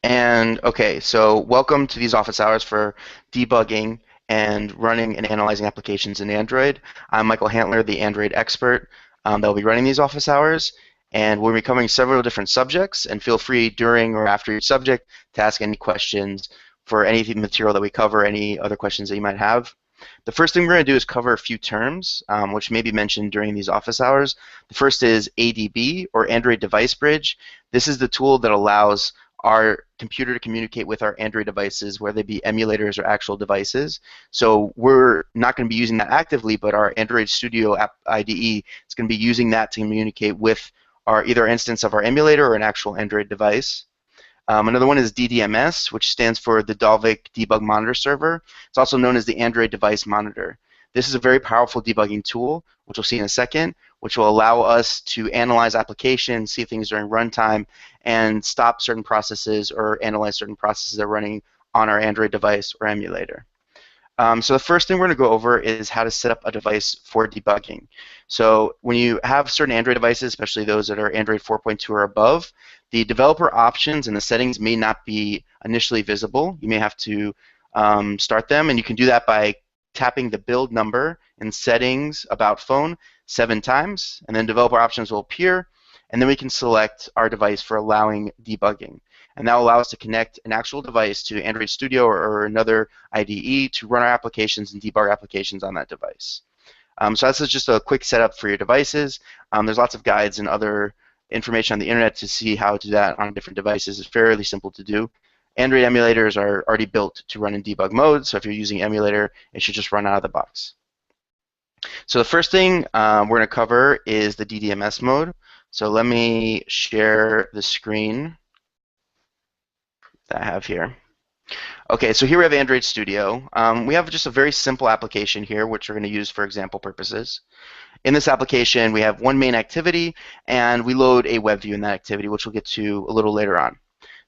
And okay, so welcome to these office hours for debugging and running and analyzing applications in Android. I'm Michael Hantler, the Android expert that will be running these office hours. And we'll be covering several different subjects, and feel free during or after each subject to ask any questions for any material that we cover, any other questions that you might have. The first thing we're going to do is cover a few terms, which may be mentioned during these office hours. The first is ADB, or Android Device Bridge. This is the tool that allows our computer to communicate with our Android devices, whether they be emulators or actual devices. So we're not going to be using that actively, but our Android Studio app IDE is going to be using that to communicate with our either instance of our emulator or an actual Android device. Another one is DDMS, which stands for the Dalvik Debug Monitor Server. It's also known as the Android Device Monitor. This is a very powerful debugging tool, which we'll see in a second, which will allow us to analyze applications, see things during runtime, and stop certain processes or analyze certain processes that are running on our Android device or emulator. So the first thing we're going to go over is how to set up a device for debugging. So when you have certain Android devices, especially those that are Android 4.2 or above, the developer options and the settings may not be initially visible. You may have to start them, and you can do that by tapping the build number in settings about phone 7 times, and then developer options will appear, and then we can select our device for allowing debugging. And that will allow us to connect an actual device to Android Studio or another IDE to run our applications and debug applications on that device. So that's just a quick setup for your devices. There's lots of guides and other information on the internet to see how to do that on different devices. It's fairly simple to do. Android emulators are already built to run in debug mode, so if you're using emulator, it should just run out of the box. So the first thing we're going to cover is the DDMS mode. So let me share the screen that I have here. Okay, so here we have Android Studio. We have just a very simple application here, which we're going to use for example purposes. In this application, we have one main activity, and we load a WebView in that activity, which we'll get to a little later on.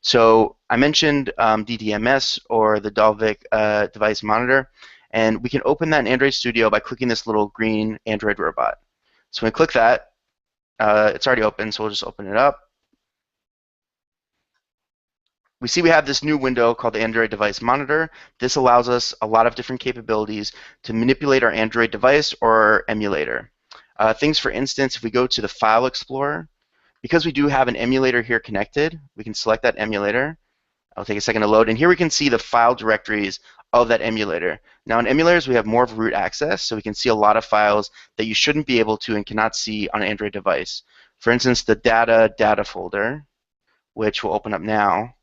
So I mentioned DDMS, or the Dalvik Device Monitor, and we can open that in Android Studio by clicking this little green Android robot. So when we click that, it's already open, so we'll just open it up. We see we have this new window called the Android Device Monitor. This allows us a lot of different capabilities to manipulate our Android device or our emulator. Things, for instance, if we go to the File Explorer, because we do have an emulator here connected, we can select that emulator. I'll take a second to load, and here we can see the file directories of that emulator. Now in emulators, we have more of root access, so we can see a lot of files that you shouldn't be able to and cannot see on an Android device. For instance, the data folder, which we'll open up now.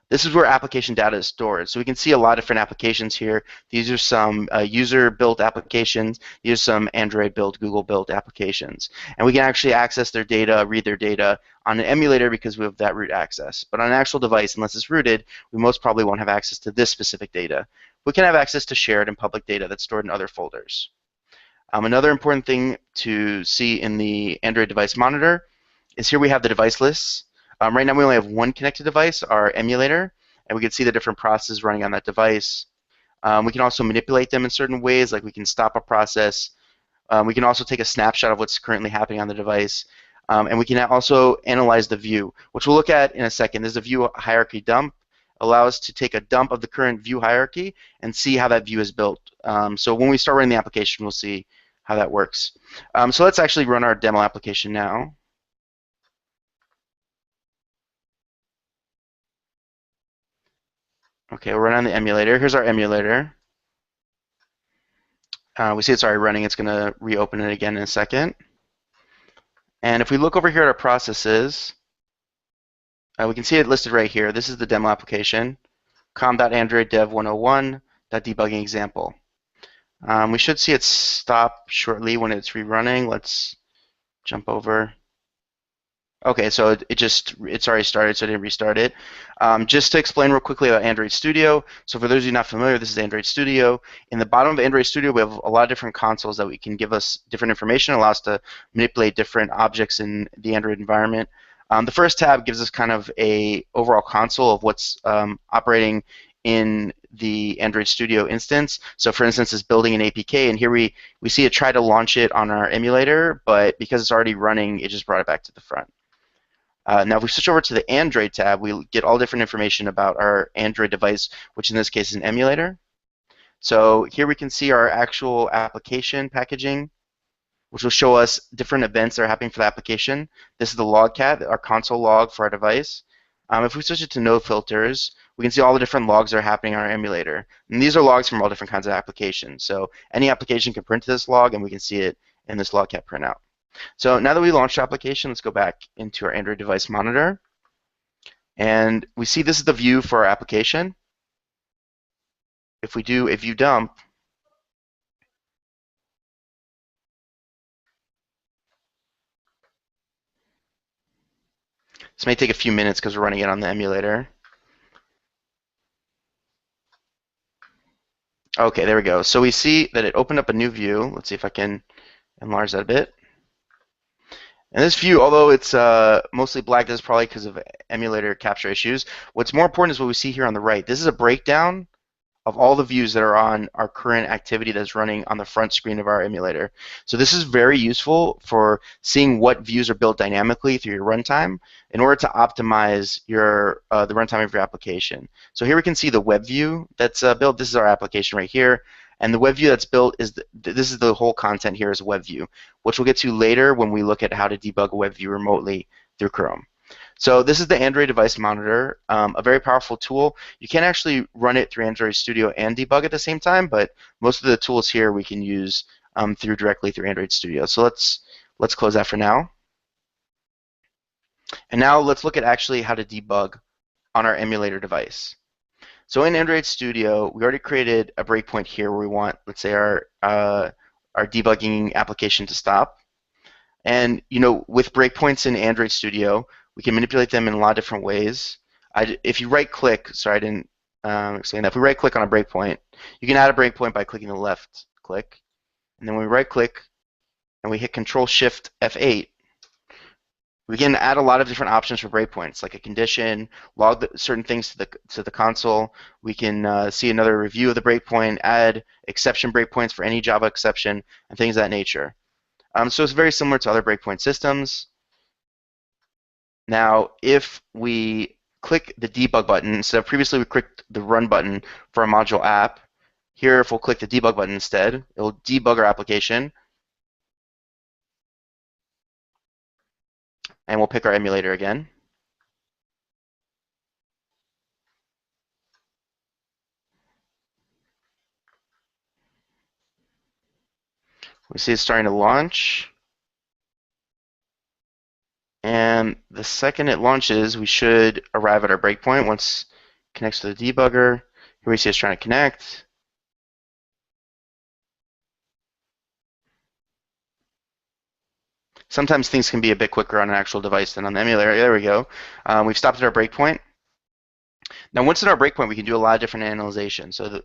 This is where application data is stored. So we can see a lot of different applications here. These are some user-built applications. These are some Android-built, Google-built applications. And we can actually access their data, read their data on an emulator because we have that root access. But on an actual device, unless it's rooted, we most probably won't have access to this specific data. We can have access to shared and public data that's stored in other folders. Another important thing to see in the Android Device Monitor is here we have the device lists. Right now we only have one connected device, our emulator, and we can see the different processes running on that device. We can also manipulate them in certain ways, like we can stop a process. We can also take a snapshot of what's currently happening on the device. And we can also analyze the view, which we'll look at in a second. There's a view hierarchy dump. Allow us to take a dump of the current view hierarchy and see how that view is built. So when we start running the application, we'll see how that works. So let's actually run our demo application now. Okay, we'll run on the emulator. Here's our emulator. We see it's already running. It's going to reopen it again in a second. And if we look over here at our processes, we can see it listed right here. This is the demo application, com.androiddev101.debugging example. We should see it stop shortly when it's rerunning. Let's jump over. Okay, so it's already started, so I didn't restart it. Just to explain real quickly about Android Studio. So for those of you not familiar, this is Android Studio. In the bottom of Android Studio, we have a lot of different consoles that we can give us different information, allow us to manipulate different objects in the Android environment. The first tab gives us kind of a overall console of what's operating in the Android Studio instance. So for instance, it's building an APK, and here we see it try to launch it on our emulator, but because it's already running, it just brought it back to the front. Now, if we switch over to the Android tab, we get all different information about our Android device, which in this case is an emulator. So here we can see our actual application packaging, which will show us different events that are happening for the application. This is the logcat, our console log for our device. If we switch it to no filters, we can see all the different logs that are happening on our emulator. And these are logs from all different kinds of applications. So any application can print to this log, and we can see it in this logcat printout. So now that we launched the application, let's go back into our Android device monitor. And we see this is the view for our application. If we do a view dump, this may take a few minutes because we're running it on the emulator. Okay, there we go. So we see that it opened up a new view. Let's see if I can enlarge that a bit. And this view, although it's mostly black, this is probably because of emulator capture issues. What's more important is what we see here on the right. This is a breakdown of all the views that are on our current activity that's running on the front screen of our emulator. So this is very useful for seeing what views are built dynamically through your runtime in order to optimize your the runtime of your application. So here we can see the web view that's built. This is our application right here. And the web view that's built is this is the whole content here is a web view, which we'll get to later when we look at how to debug a web view remotely through Chrome. So this is the Android device monitor, a very powerful tool. You can actually run it through Android Studio and debug at the same time, but most of the tools here we can use directly through Android Studio. So let's close that for now. And now let's look at actually how to debug on our emulator device. So in Android Studio, we already created a breakpoint here where we want, let's say, our debugging application to stop. And with breakpoints in Android Studio, we can manipulate them in a lot of different ways. If you right-click, sorry, I didn't explain that. If we right-click on a breakpoint, you can add a breakpoint by clicking the left click. And then when we right-click and we hit Control-Shift F8, we can add a lot of different options for breakpoints, like a condition, log certain things to the console. We can see another review of the breakpoint, add exception breakpoints for any Java exception, and things of that nature. So it's very similar to other breakpoint systems. Now, if we click the debug button, instead of previously we clicked the run button for a module app, here if we'll click the debug button instead, it will debug our application. And we'll pick our emulator again. We see it's starting to launch. And the second it launches, we should arrive at our breakpoint once it connects to the debugger. Here we see it's trying to connect. Sometimes things can be a bit quicker on an actual device than on the emulator. There we go. We've stopped at our breakpoint. Now, once in our breakpoint, we can do a lot of different analyzation. So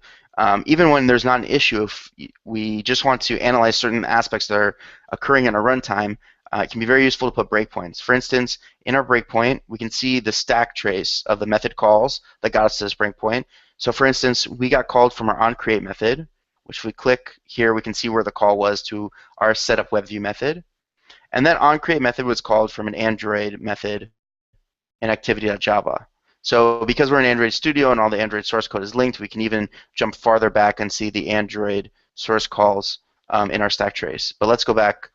even when there's not an issue, if we just want to analyze certain aspects that are occurring in our runtime, it can be very useful to put breakpoints. For instance, in our breakpoint, we can see the stack trace of the method calls that got us to this breakpoint. So for instance, we got called from our onCreate method, which if we click here, we can see where the call was to our setupWebView method. And that onCreate method was called from an Android method in activity.java. So because we're in Android Studio and all the Android source code is linked, we can even jump farther back and see the Android source calls in our stack trace. But let's go back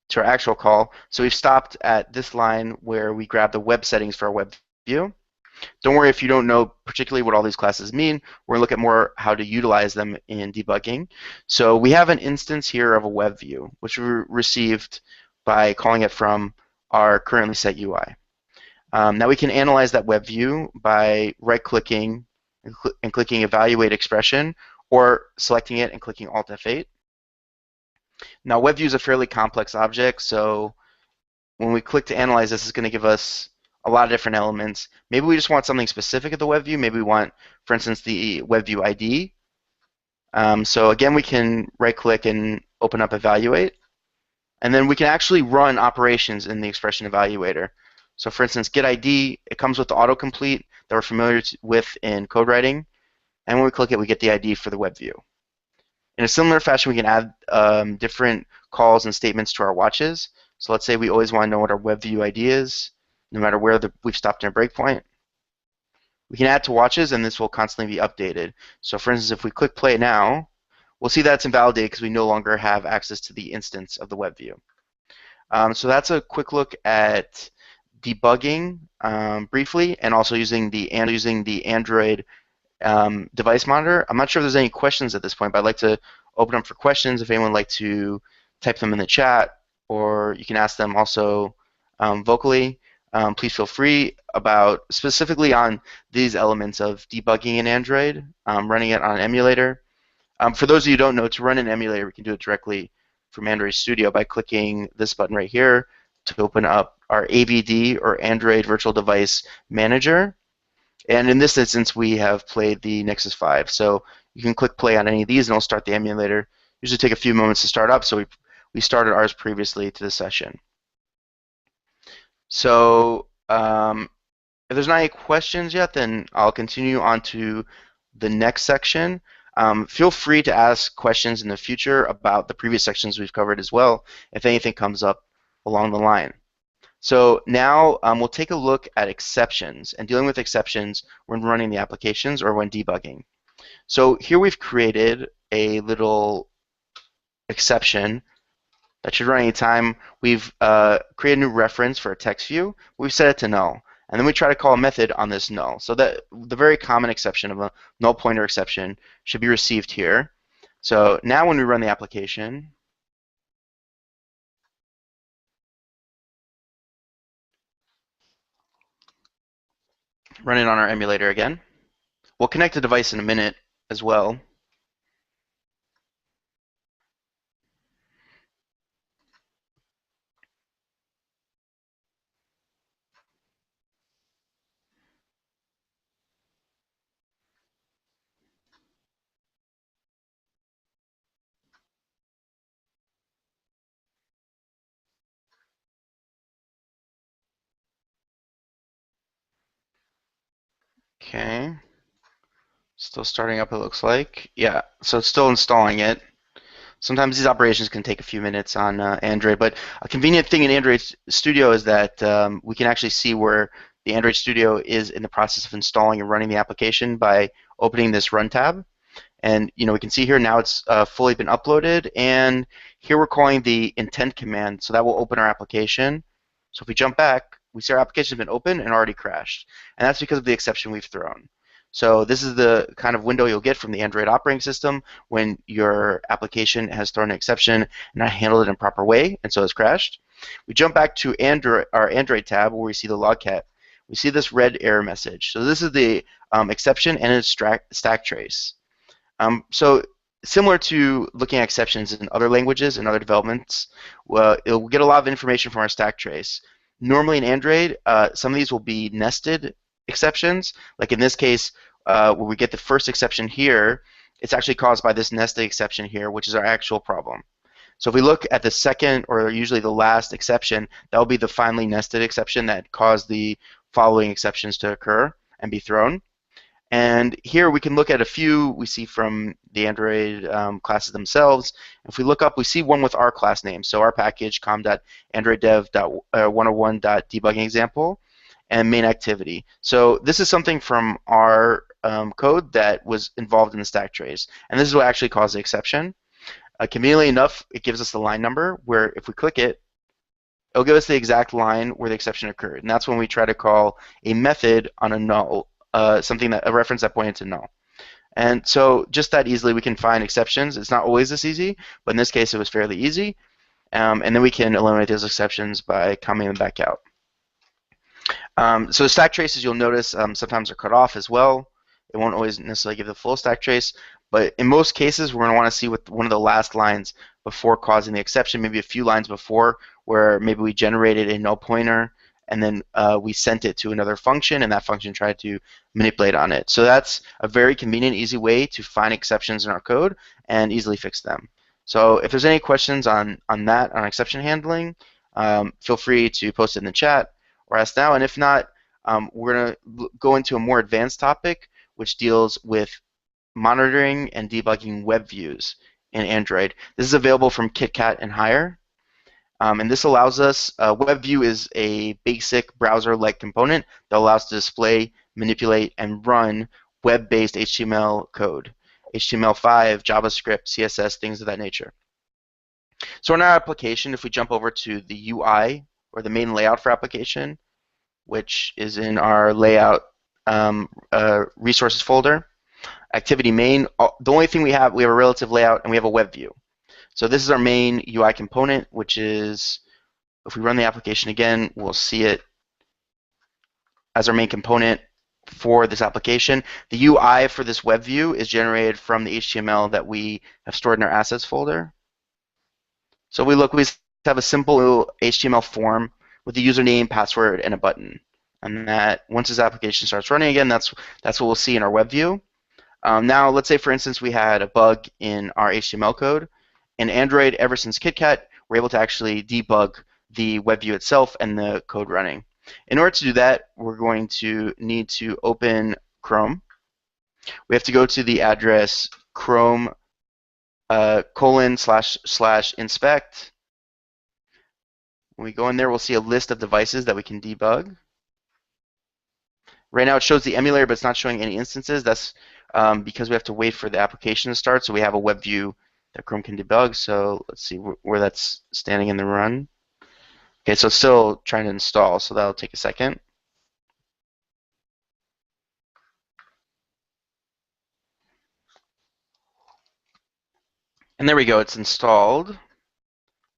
to our actual call. So we've stopped at this line where we grab the web settings for our web view. Don't worry if you don't know particularly what all these classes mean. We're going to look at more how to utilize them in debugging. So we have an instance here of a web view, which we received by calling it from our currently set UI. Now we can analyze that web view by right-clicking and clicking Evaluate Expression, or selecting it and clicking Alt F8. Now WebView is a fairly complex object, so when we click to analyze this, it's going to give us a lot of different elements. Maybe we just want something specific at the WebView. Maybe we want, for instance, the WebView ID. So again, we can right-click and open up Evaluate. And then we can actually run operations in the expression evaluator. So for instance, getID, it comes with the autocomplete that we're familiar with in code writing. And when we click it, we get the ID for the web view. In a similar fashion, we can add different calls and statements to our watches. So let's say we always want to know what our WebView ID is, no matter where we've stopped in a breakpoint. We can add to watches, and this will constantly be updated. So for instance, if we click play now, we'll see that it's invalidated because we no longer have access to the instance of the WebView. So that's a quick look at debugging briefly, and also using the Android device monitor. I'm not sure if there's any questions at this point, but I'd like to open up for questions if anyone would like to type them in the chat, or you can ask them also vocally. Please feel free about specifically on these elements of debugging in Android, running it on an emulator. For those of you who don't know, to run an emulator, we can do it directly from Android Studio by clicking this button right here to open up our AVD, or Android Virtual Device Manager. And in this instance, we have played the Nexus 5. So you can click play on any of these, and it'll start the emulator. Usually take a few moments to start up, so we started ours previously to the session. So if there's not any questions yet, then I'll continue on to the next section. Feel free to ask questions in the future about the previous sections we've covered as well, if anything comes up along the line. So now we'll take a look at exceptions and dealing with exceptions when running the applications or when debugging. So here we've created a little exception that should run anytime. We've created a new reference for a text view. We've set it to null. And then we try to call a method on this null. So that the very common exception of a null pointer exception should be received here. So now when we run the application, run it on our emulator again. We'll connect the device in a minute as well. Okay. Still starting up, it looks like. Yeah, so it's still installing it. Sometimes these operations can take a few minutes on Android, but a convenient thing in Android Studio is that we can actually see where the Android Studio is in the process of installing and running the application by opening this Run tab. And we can see here now it's fully been uploaded, and here we're calling the intent command, so that will open our application. So if we jump back, we see our application has been opened and already crashed, and that's because of the exception we've thrown. So this is the kind of window you'll get from the Android operating system when your application has thrown an exception and not handled it in a proper way, and so it's crashed. We jump back to our Android tab where we see the logcat. We see this red error message. So this is the exception and its stack trace. So similar to looking at exceptions in other languages and other developments, it'll get a lot of information from our stack trace. Normally in Android, some of these will be nested exceptions. Like in this case, where we get the first exception here, it's actually caused by this nested exception here, which is our actual problem. So if we look at the second, or usually the last exception, that will be the finally nested exception that caused the following exceptions to occur and be thrown. And here we can look at a few we see from the Android classes themselves. If we look up, we see one with our class name. So our package com.androiddev.101.debugging example and main activity. So this is something from our code that was involved in the stack trace. And this is what actually caused the exception. Conveniently enough, it gives us the line number where if we click it, it'll give us the exact line where the exception occurred. And that's when we try to call a method on a null. A reference that pointed to null. And so just that easily we can find exceptions. It's not always this easy, but in this case it was fairly easy. And then we can eliminate those exceptions by commenting them back out. So the stack traces, you'll notice, sometimes are cut off as well. It won't always necessarily give the full stack trace, but in most cases we're going to want to see what one of the last lines before causing the exception, maybe a few lines before, where maybe we generated a null pointer and then we sent it to another function, and that function tried to manipulate on it. So that's a very convenient, easy way to find exceptions in our code and easily fix them. So if there's any questions on that, on exception handling, feel free to post it in the chat or ask now. And if not, we're going to go into a more advanced topic, which deals with monitoring and debugging WebViews in Android. This is available from KitKat and Higher. And this allows us, WebView is a basic browser-like component that allows us to display, manipulate, and run web-based HTML code, HTML5, JavaScript, CSS, things of that nature. So in our application, if we jump over to the UI, or the main layout for application, which is in our layout resources folder, activity main, the only thing we have a relative layout and we have a web view. So this is our main UI component, which is, if we run the application again, we'll see it as our main component for this application. The UI for this web view is generated from the HTML that we have stored in our assets folder. So we have a simple HTML form with a username, password, and a button. And that once this application starts running again, that's what we'll see in our web view. Now, let's say, for instance, we had a bug in our HTML code. In Android, ever since KitKat, we're able to actually debug the web view itself and the code running. In order to do that, we're going to need to open Chrome. We have to go to the address Chrome ://inspect. When we go in there, we'll see a list of devices that we can debug. Right now it shows the emulator, but it's not showing any instances. That's because we have to wait for the application to start, so we have a web view that Chrome can debug. So let's see where that's standing in the run. Okay, so it's still trying to install, so that'll take a second. And there we go, it's installed.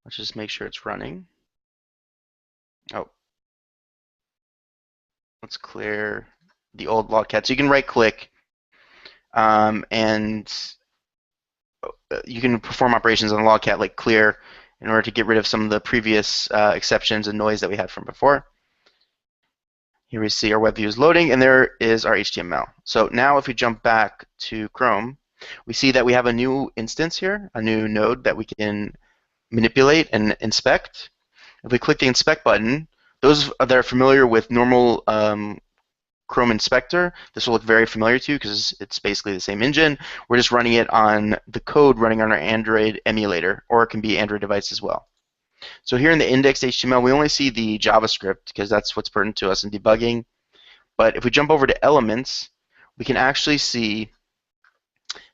Let's just make sure it's running. Oh, let's clear the old logcat. So you can right-click and you can perform operations on logcat like clear in order to get rid of some of the previous exceptions and noise that we had from before. Here we see our web view is loading, and there is our HTML. So now if we jump back to Chrome, we see that we have a new instance here, a new node that we can manipulate and inspect. If we click the inspect button, those that are familiar with normal Chrome Inspector, this will look very familiar to you because it's basically the same engine. We're just running it on the code running on our Android emulator, or it can be Android device as well. So here in the indexed HTML, we only see the JavaScript because that's what's pertinent to us in debugging. But if we jump over to elements, we can actually see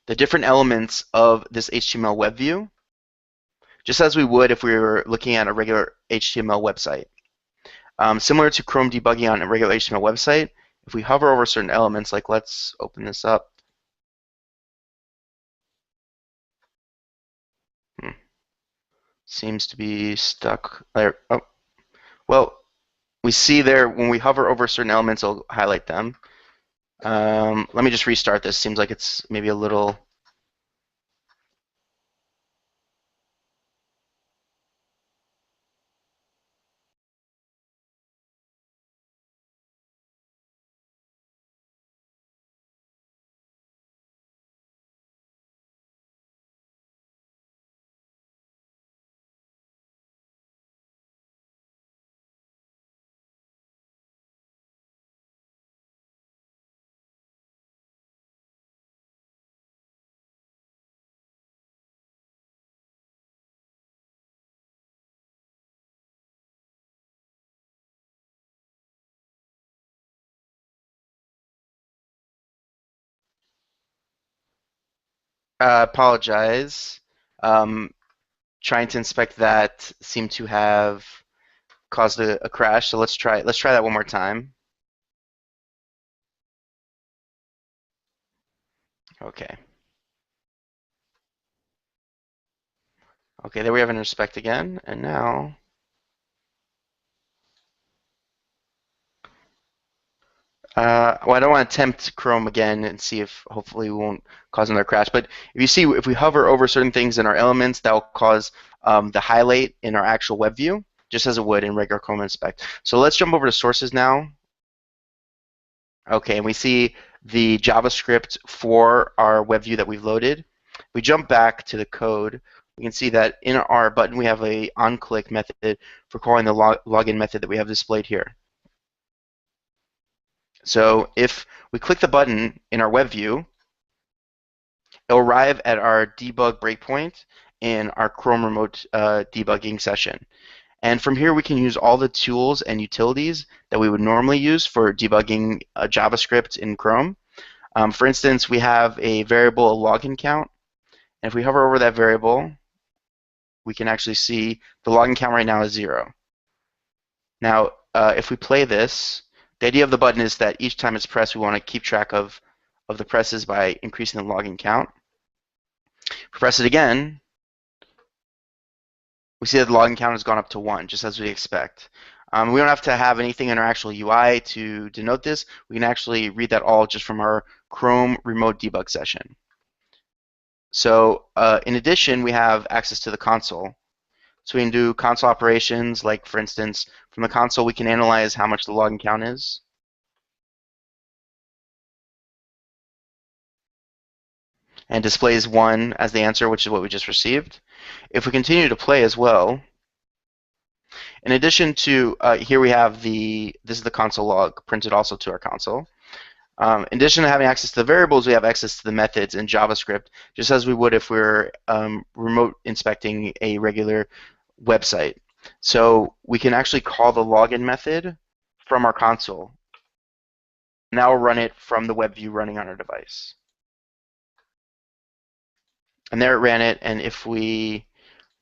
the different elements of this HTML web view, just as we would if we were looking at a regular HTML website. Similar to Chrome debugging on a regular HTML website, if we hover over certain elements, like let's open this up. Seems to be stuck there. Oh, well, we see there when we hover over certain elements, it'll highlight them. Let me just restart this. Seems like it's maybe a little. Apologize. Um, Trying to inspect that seemed to have caused a crash. So let's try that one more time. Okay. Okay, there we have an inspect again, and now. Well, I don't want to tempt Chrome again and see if hopefully we won't cause another crash. But if you see, if we hover over certain things in our elements, that will cause the highlight in our actual web view, just as it would in regular Chrome Inspect. So let's jump over to sources now. Okay, and we see the JavaScript for our web view that we've loaded. We jump back to the code. We can see that in our button we have a onClick method for calling the login method that we have displayed here. So if we click the button in our web view, it'll arrive at our debug breakpoint in our Chrome remote debugging session. And from here, we can use all the tools and utilities that we would normally use for debugging JavaScript in Chrome. For instance, we have a variable login count. And if we hover over that variable, we can actually see the login count right now is 0. Now, if we play this, the idea of the button is that each time it's pressed, we want to keep track of the presses by increasing the login count. If we press it again, we see that the login count has gone up to 1, just as we expect. We don't have to have anything in our actual UI to denote this. We can actually read that all just from our Chrome remote debug session. So in addition, we have access to the console. So we can do console operations, like for instance, from the console we can analyze how much the login count is. And displays 1 as the answer, which is what we just received. If we continue to play as well, in addition to, here we have this is the console log printed also to our console. In addition to having access to the variables, we have access to the methods in JavaScript, just as we would if we were remote inspecting a regular website. So we can actually call the login method from our console. Now we'll run it from the WebView running on our device. And there it ran it, and if we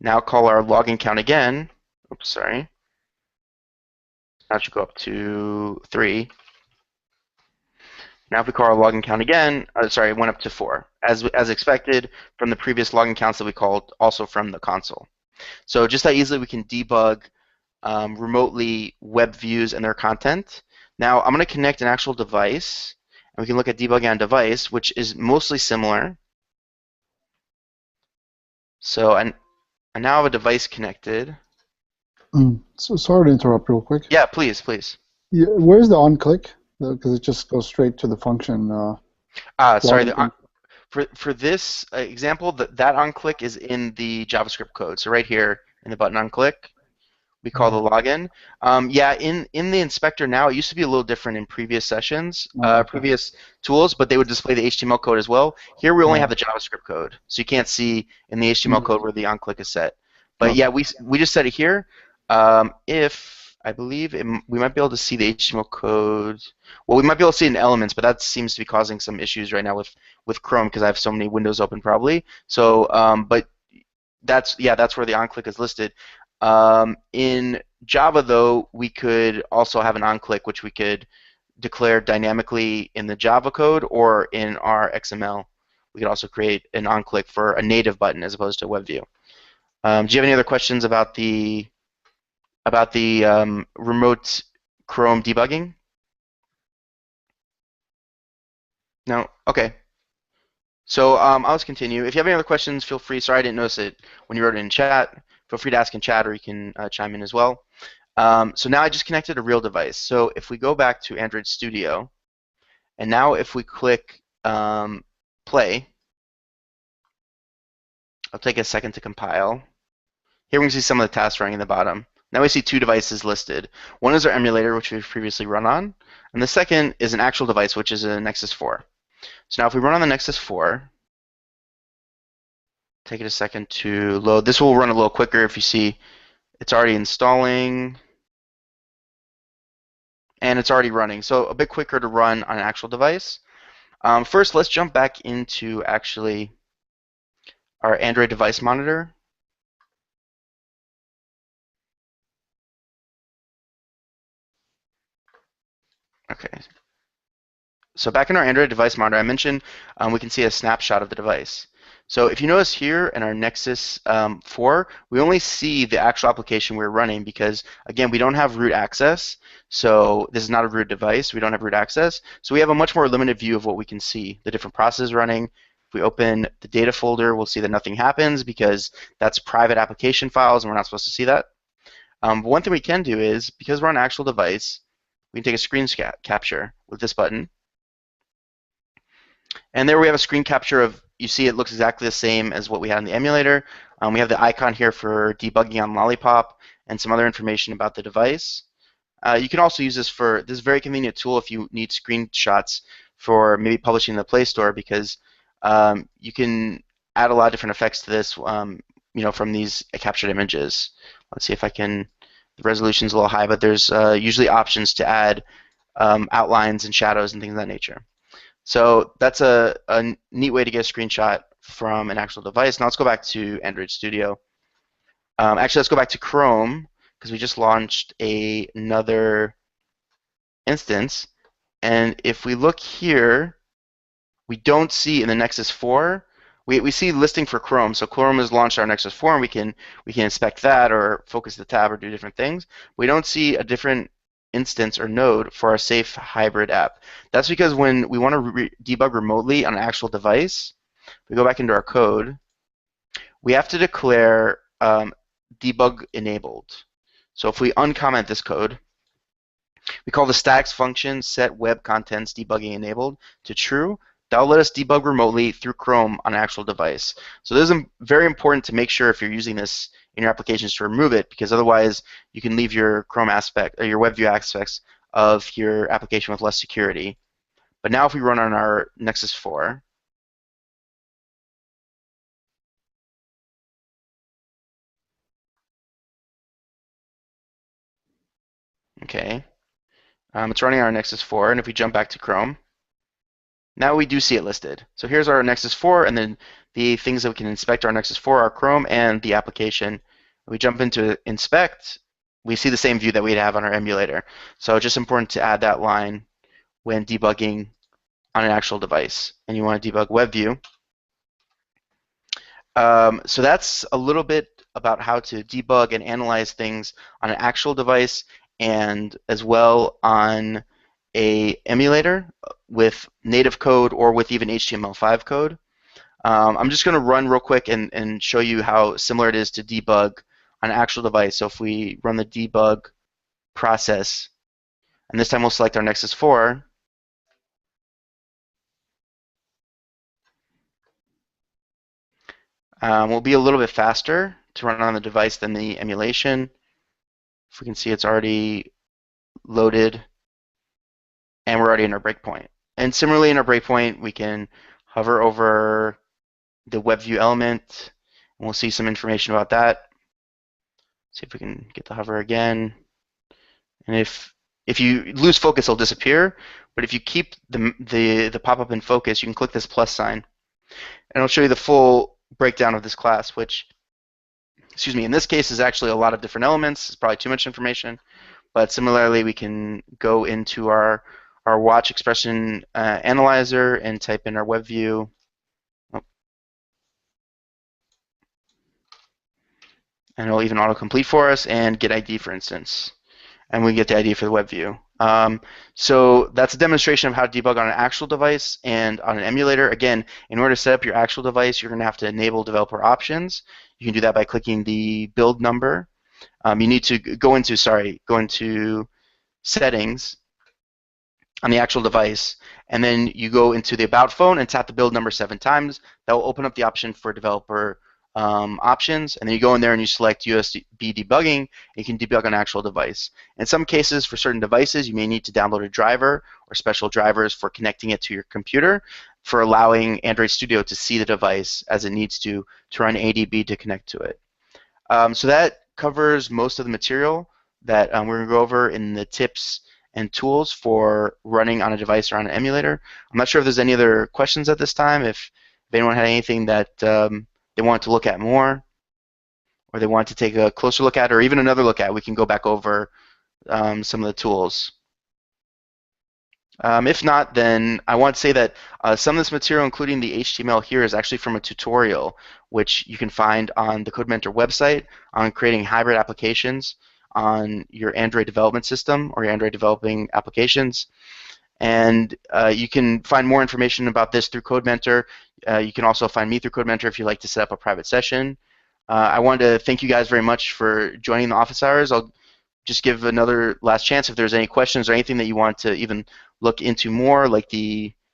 now call our login count again, oops, sorry, now it should go up to 3. Now if we call our login count again, sorry, it went up to 4, as expected from the previous login counts that we called also from the console. So just how easily we can debug remotely web views and their content. Now I'm going to connect an actual device, and we can look at debugging on device, which is mostly similar. So I now have a device connected. So sorry to interrupt real quick. Yeah, please, please. Yeah, where's the on-click? Because it just goes straight to the function. Sorry, for this example, that on-click is in the JavaScript code. So right here in the button on-click, we call the login. Yeah, in the inspector now, it used to be a little different in previous sessions, previous tools, but they would display the HTML code as well. Here we only have the JavaScript code, so you can't see in the HTML code where the on-click is set. But yeah, we just set it here. If I believe we might be able to see the HTML code. Well, we might be able to see it in Elements, but that seems to be causing some issues right now with Chrome because I have so many windows open probably. So, but that's where the on-click is listed. In Java, though, we could also have an on-click, which we could declare dynamically in the Java code or in our XML. We could also create an on-click for a native button as opposed to a web view. Do you have any other questions about the remote Chrome debugging? No? Okay. So I'll just continue. If you have any other questions, feel free. Sorry I didn't notice it when you wrote it in chat. Feel free to ask in chat, or you can chime in as well. So now I just connected a real device. So if we go back to Android Studio, and now if we click play, I'll take a second to compile. Here we can see some of the tasks running in the bottom. Now we see 2 devices listed. One is our emulator, which we've previously run on, and the second is an actual device, which is a Nexus 4. So now if we run on the Nexus 4, take it a second to load. This will run a little quicker if you see it's already installing, and it's already running. So a bit quicker to run on an actual device. First, let's jump back into actually our Android device monitor. Okay. So back in our Android device monitor, I mentioned we can see a snapshot of the device. So if you notice here in our Nexus 4, we only see the actual application we're running because, again, we don't have root access. So this is not a root device. We don't have root access. So we have a much more limited view of what we can see, the different processes running. If we open the data folder, we'll see that nothing happens because that's private application files and we're not supposed to see that. But one thing we can do is, because we're on an actual device, we can take a screen capture with this button. And there we have a screen capture of, you see it looks exactly the same as what we had in the emulator. We have the icon here for debugging on Lollipop and some other information about the device. You can also use this for, this is a very convenient tool if you need screenshots for maybe publishing in the Play Store, because you can add a lot of different effects to this, you know, from these captured images. Let's see if I can The resolution's a little high, but there's usually options to add outlines and shadows and things of that nature. So that's a neat way to get a screenshot from an actual device. Now let's go back to Android Studio. Actually, let's go back to Chrome because we just launched another instance. And if we look here, we don't see in the Nexus 4, we see listing for Chrome. So Chrome has launched our Nexus 4, and we can inspect that or focus the tab or do different things. We don't see a different instance or node for our safe hybrid app. That's because when we want to debug remotely on an actual device, we go back into our code, we have to declare debug enabled. So if we uncomment this code, we call the stacks function set web contents debugging enabled to true. That'll let us debug remotely through Chrome on an actual device. So this is very important to make sure if you're using this in your applications to remove it, because otherwise you can leave your Chrome aspect or your WebView aspects of your application with less security. But now if we run on our Nexus 4, okay, it's running on our Nexus 4, and if we jump back to Chrome, now we do see it listed. So here's our Nexus 4, and then the things that we can inspect our Nexus 4 are Chrome and the application. We jump into inspect, we see the same view that we'd have on our emulator. So it's just important to add that line when debugging on an actual device. And you want to debug WebView. So that's a little bit about how to debug and analyze things on an actual device and as well on a emulator with native code or with even HTML5 code. I'm just going to run real quick and show you how similar it is to debug on an actual device. So if we run the debug process, and this time we'll select our Nexus 4, we'll be a little bit faster to run on the device than the emulation. If we can see, it's already loaded, and we're already in our breakpoint. And similarly, in our breakpoint, we can hover over the WebView element, and we'll see some information about that. See if we can get the hover again. And if you lose focus, it'll disappear. But if you keep the pop-up in focus, you can click this plus sign, and it'll show you the full breakdown of this class, which, excuse me, in this case is actually a lot of different elements. It's probably too much information. But similarly, we can go into our watch expression analyzer and type in our WebView. Oh. And it'll even autocomplete for us and get ID, for instance. And we get the ID for the WebView. So that's a demonstration of how to debug on an actual device and on an emulator. Again, in order to set up your actual device, you're going to have to enable developer options. You can do that by clicking the build number. You need to go into settings on the actual device, and then you go into the About phone and tap the build number 7 times. That will open up the option for developer options, and then you go in there and you select USB debugging, and you can debug on an actual device. In some cases, for certain devices, you may need to download a driver or special drivers for connecting it to your computer for allowing Android Studio to see the device as it needs to run ADB to connect to it. So that covers most of the material that we're going to go over in the tips and tools for running on a device or on an emulator. I'm not sure if there's any other questions at this time. If anyone had anything that they want to look at more, or they want to take a closer look at, or even another look at, we can go back over some of the tools. If not, then I want to say that some of this material, including the HTML here, is actually from a tutorial which you can find on the CodeMentor website on creating hybrid applications on your Android development system or your Android developing applications. And you can find more information about this through CodeMentor. You can also find me through CodeMentor if you'd like to set up a private session. I wanted to thank you guys very much for joining the office hours. I'll just give another last chance if there's any questions or anything that you want to even look into more, like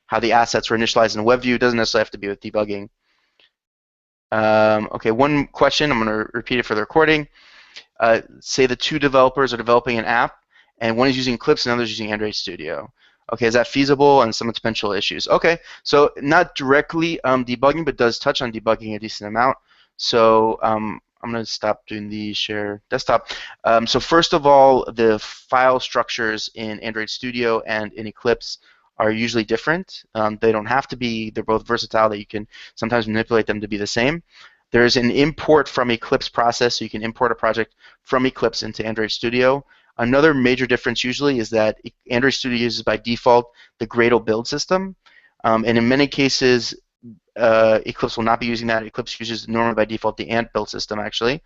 how the assets were initialized in WebView. It doesn't necessarily have to be with debugging. Okay, one question. I'm going to repeat it for the recording. Say the two developers are developing an app, and one is using Eclipse and the other is using Android Studio. Okay, is that feasible and some potential issues? Okay, so not directly debugging, but does touch on debugging a decent amount. So I'm going to stop doing the share desktop. So first of all, the file structures in Android Studio and in Eclipse are usually different. They don't have to be. They're both versatile that you can sometimes manipulate them to be the same. There's an import from Eclipse process, so you can import a project from Eclipse into Android Studio. Another major difference usually is that Android Studio uses by default the Gradle build system. And in many cases, Eclipse will not be using that. Eclipse uses normally by default the Ant build system actually.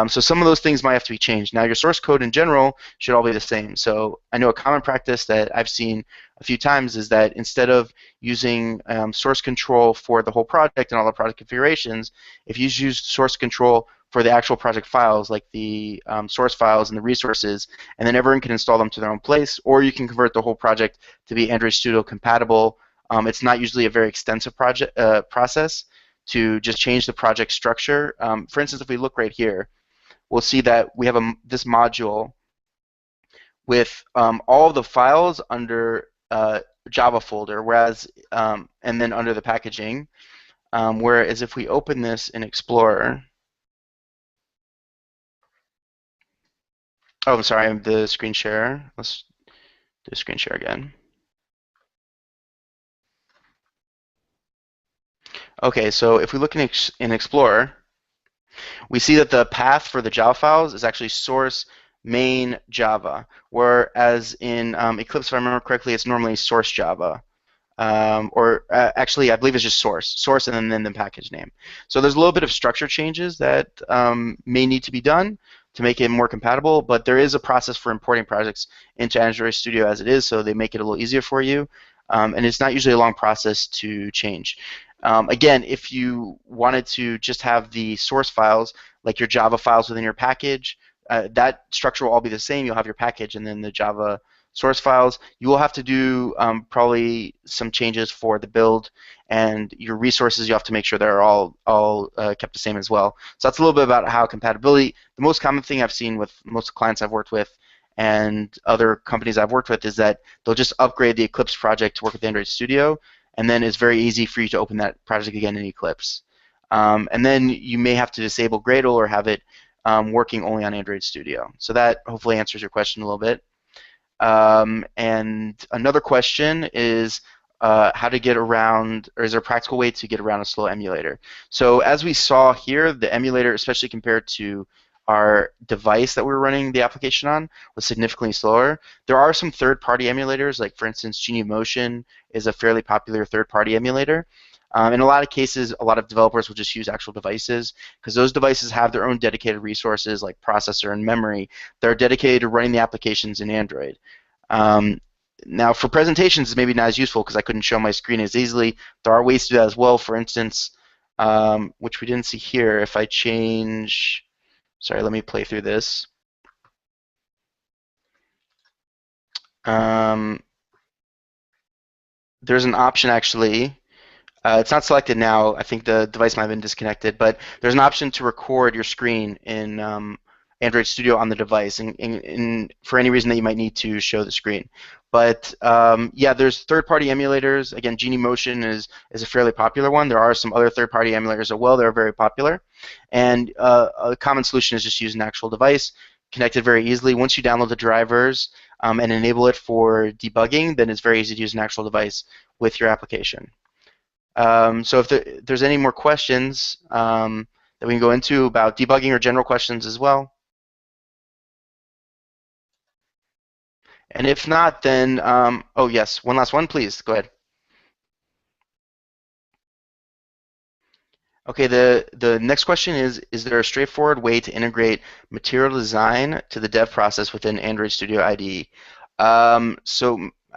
So some of those things might have to be changed. Now your source code in general should all be the same. So I know a common practice that I've seen a few times is that instead of using source control for the whole project and all the project configurations, if you use source control for the actual project files, like the source files and the resources, and then everyone can install them to their own place, or you can convert the whole project to be Android Studio compatible. It's not usually a very extensive project process to just change the project structure. For instance, if we look right here, we'll see that we have this module with all of the files under Java folder, whereas and then under the packaging. Whereas if we open this in Explorer, oh, I'm sorry, I'm the screen share. Let's do screen share again. Okay, so if we look in Explorer, we see that the path for the Java files is actually source main Java, whereas in Eclipse, if I remember correctly, it's normally source Java. Or actually, I believe it's just source, and then the package name. So there's a little bit of structure changes that may need to be done to make it more compatible, but there is a process for importing projects into Android Studio as it is, so they make it a little easier for you. And it's not usually a long process to change. Again, if you wanted to just have the source files, like your Java files within your package, that structure will all be the same. You'll have your package and then the Java source files. You will have to do probably some changes for the build, and your resources you have to make sure they're all kept the same as well. So that's a little bit about how compatibility. The most common thing I've seen with most clients I've worked with and other companies I've worked with is that they'll just upgrade the Eclipse project to work with Android Studio, and then it's very easy for you to open that project again in Eclipse. And then you may have to disable Gradle or have it working only on Android Studio. So that hopefully answers your question a little bit. And another question is how to get around, or is there a practical way to get around a slow emulator? So as we saw here, the emulator, especially compared to our device that we were running the application on, was significantly slower. There are some third-party emulators, like for instance, Genie Motion is a fairly popular third-party emulator. In a lot of cases, a lot of developers will just use actual devices because those devices have their own dedicated resources like processor and memory that are dedicated to running the applications in Android. Um, Now, for presentations, it's maybe not as useful because I couldn't show my screen as easily. There are ways to do that as well. For instance, which we didn't see here, if I change, sorry, let me play through this. Um, there's an option actually. It's not selected now. I think the device might have been disconnected, but there's an option to record your screen in Android Studio on the device, and for any reason that you might need to show the screen. But yeah, there's third-party emulators. Again, Genie Motion is a fairly popular one. There are some other third-party emulators as well that are very popular. And a common solution is just use an actual device, connect it very easily. Once you download the drivers and enable it for debugging, then it's very easy to use an actual device with your application. So if there's any more questions that we can go into about debugging or general questions as well. And if not, then, oh yes, one last one, please. Go ahead. Okay, the next question is there a straightforward way to integrate material design to the dev process within Android Studio IDE?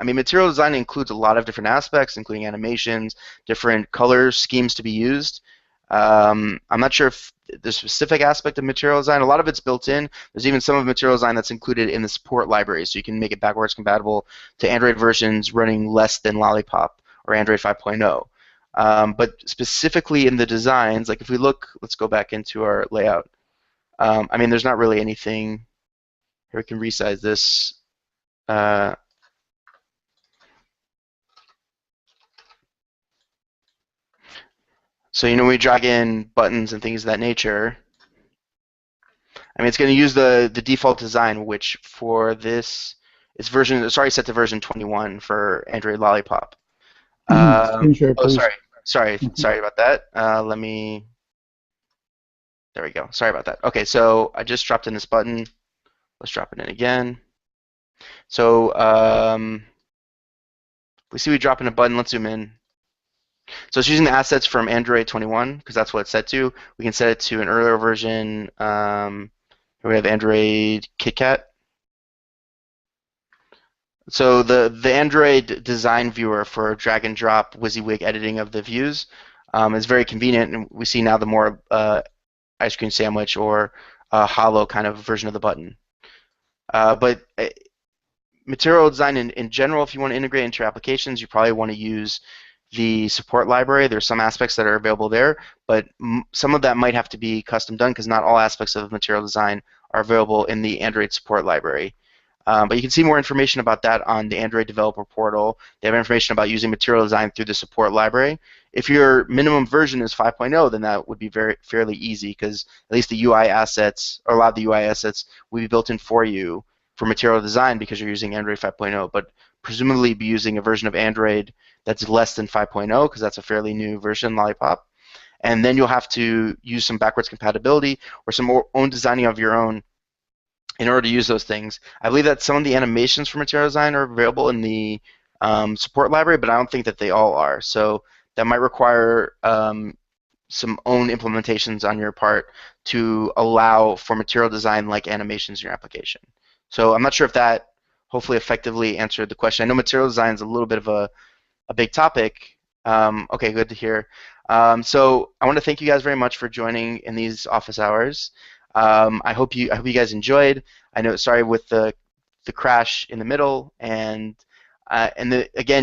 I mean, material design includes a lot of different aspects, including animations, different color schemes to be used. I'm not sure if the specific aspect of material design, a lot of it's built in. There's even some of material design that's included in the support library, so you can make it backwards compatible to Android versions running less than Lollipop or Android 5.0. But specifically in the designs, like if we look, let's go back into our layout. I mean, there's not really anything. Here we can resize this. Uh, so we drag in buttons and things of that nature. I mean, it's going to use the default design, which for this, it's set to version 21 for Android Lollipop. Screen share, Oh, please. Mhm. sorry about that. There we go. Sorry about that. Okay, so I just dropped in this button. Let's drop it in again. So we see we drop in a button. Let's zoom in. So it's using the assets from Android 21 because that's what it's set to. We can set it to an earlier version. Here we have Android KitKat. So the Android design viewer for drag and drop WYSIWYG editing of the views is very convenient, and we see now the more ice cream sandwich or hollow kind of version of the button. But material design in general, if you want to integrate into your applications, you probably want to use the support library. There's some aspects that are available there, but some of that might have to be custom done because not all aspects of material design are available in the Android support library. But you can see more information about that on the Android developer portal. They have information about using material design through the support library. If your minimum version is 5.0, then that would be fairly easy because at least the UI assets, or a lot of the UI assets, will be built in for you for material design because you're using Android 5.0. But presumably be using a version of Android that's less than 5.0 because that's a fairly new version, Lollipop. And then you'll have to use some backwards compatibility or some own designing of your own in order to use those things. I believe that some of the animations for material design are available in the support library, but I don't think that they all are. So that might require some own implementations on your part to allow for material design like animations in your application. So I'm not sure if that hopefully effectively answered the question. I know material design is a little bit of a big topic. Okay, good to hear. So I want to thank you guys very much for joining in these office hours. I hope you guys enjoyed. I know, sorry with the crash in the middle, again,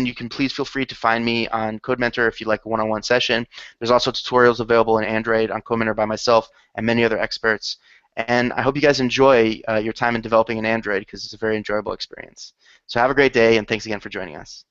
you can please feel free to find me on CodeMentor if you'd like a one-on-one session. There's also tutorials available in Android on CodeMentor by myself and many other experts. And I hope you guys enjoy your time in developing in Android because it's a very enjoyable experience. So have a great day, and thanks again for joining us.